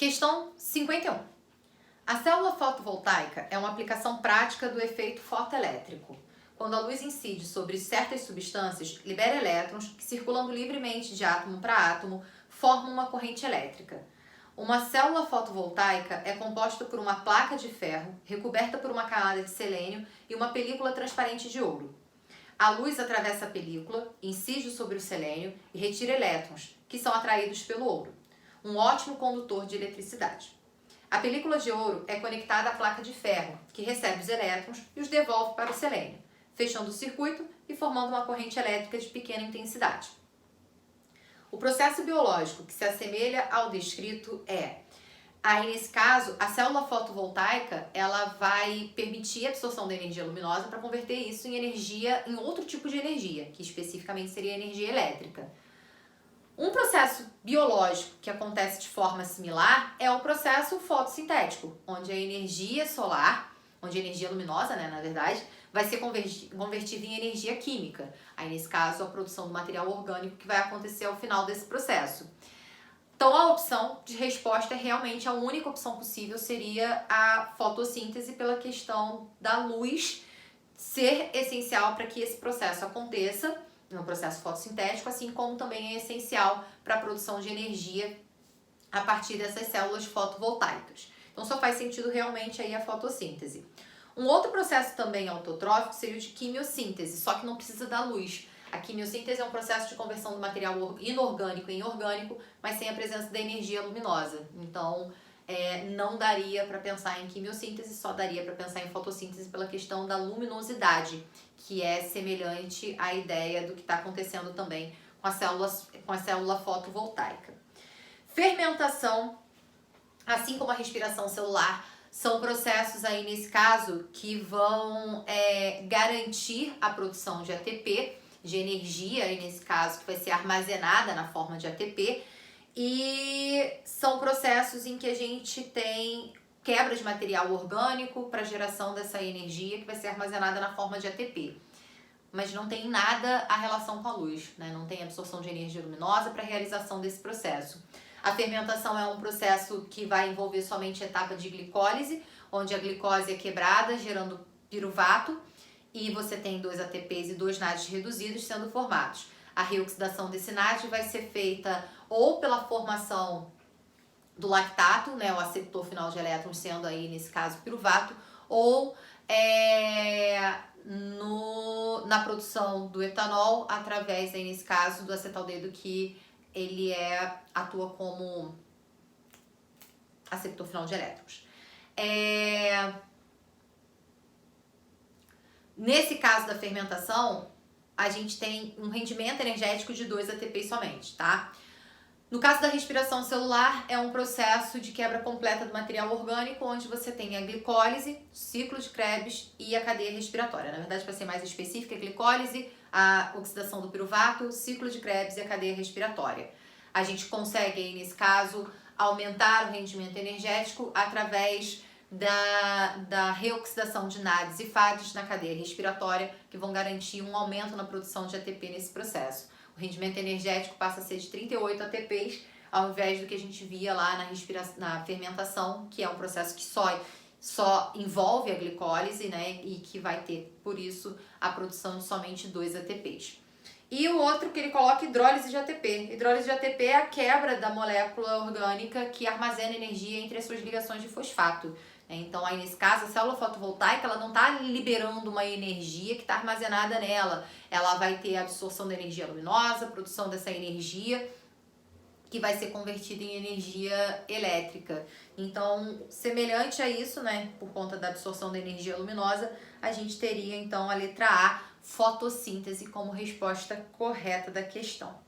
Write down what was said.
Questão 51. A célula fotovoltaica é uma aplicação prática do efeito fotoelétrico. Quando a luz incide sobre certas substâncias, libera elétrons que, circulando livremente de átomo para átomo, formam uma corrente elétrica. Uma célula fotovoltaica é composta por uma placa de ferro recoberta por uma camada de selênio e uma película transparente de ouro. A luz atravessa a película, incide sobre o selênio e retira elétrons, que são atraídos pelo ouro, um ótimo condutor de eletricidade. A película de ouro é conectada à placa de ferro, que recebe os elétrons e os devolve para o selênio, fechando o circuito e formando uma corrente elétrica de pequena intensidade. O processo biológico que se assemelha ao descrito aí nesse caso, a célula fotovoltaica ela vai permitir a absorção da energia luminosa para converter isso em energia, em outro tipo de energia, que especificamente seria a energia elétrica. Um processo biológico que acontece de forma similar é o processo fotossintético, onde a energia solar, onde a energia luminosa, na verdade, vai ser convertida em energia química. Aí, nesse caso, a produção do material orgânico que vai acontecer ao final desse processo. Então, a opção de resposta realmente a única opção possível seria a fotossíntese pela questão da luz ser essencial para que esse processo aconteça, no processo fotossintético, assim como também é essencial para a produção de energia a partir dessas células fotovoltaicas. Então, só faz sentido realmente aí a fotossíntese. Um outro processo também autotrófico seria o de quimiossíntese, só que não precisa da luz. A quimiossíntese é um processo de conversão do material inorgânico em orgânico, mas sem a presença da energia luminosa. Então, não daria para pensar em quimiossíntese, só daria para pensar em fotossíntese pela questão da luminosidade, que é semelhante à ideia do que está acontecendo também com a célula fotovoltaica. Fermentação, assim como a respiração celular, são processos aí nesse caso que vão garantir a produção de ATP, de energia, aí nesse caso que vai ser armazenada na forma de ATP, e são processos em que a gente tem quebra de material orgânico para geração dessa energia que vai ser armazenada na forma de ATP. Mas não tem nada a relação com a luz, né? Não tem absorção de energia luminosa para a realização desse processo. A fermentação é um processo que vai envolver somente a etapa de glicólise, onde a glicose é quebrada, gerando piruvato, e você tem 2 ATPs e 2 NADs reduzidos sendo formados. A reoxidação desse NAD vai ser feita ou pela formação do lactato, né, o aceptor final de elétrons sendo aí, nesse caso, piruvato, ou na produção do etanol, através, aí, nesse caso, do acetaldeído, que ele atua como aceptor final de elétrons. Nesse caso da fermentação, a gente tem um rendimento energético de 2 ATPs somente, tá? No caso da respiração celular, é um processo de quebra completa do material orgânico, onde você tem a glicólise, ciclo de Krebs e a cadeia respiratória. Na verdade, para ser mais específica, a glicólise, a oxidação do piruvato, ciclo de Krebs e a cadeia respiratória. A gente consegue, aí, nesse caso, aumentar o rendimento energético através da reoxidação de NADs e FADs na cadeia respiratória, que vão garantir um aumento na produção de ATP nesse processo. O rendimento energético passa a ser de 38 ATPs, ao invés do que a gente via lá na fermentação, que é um processo que só envolve a glicólise, né, e que vai ter, por isso, a produção de somente 2 ATPs. E o outro que ele coloca, hidrólise de ATP. Hidrólise de ATP é a quebra da molécula orgânica que armazena energia entre as suas ligações de fosfato. Então, aí nesse caso, a célula fotovoltaica ela não está liberando uma energia que está armazenada nela. Ela vai ter a absorção da energia luminosa, a produção dessa energia que vai ser convertida em energia elétrica. Então, semelhante a isso, né, por conta da absorção da energia luminosa, a gente teria então a letra A, fotossíntese, como resposta correta da questão.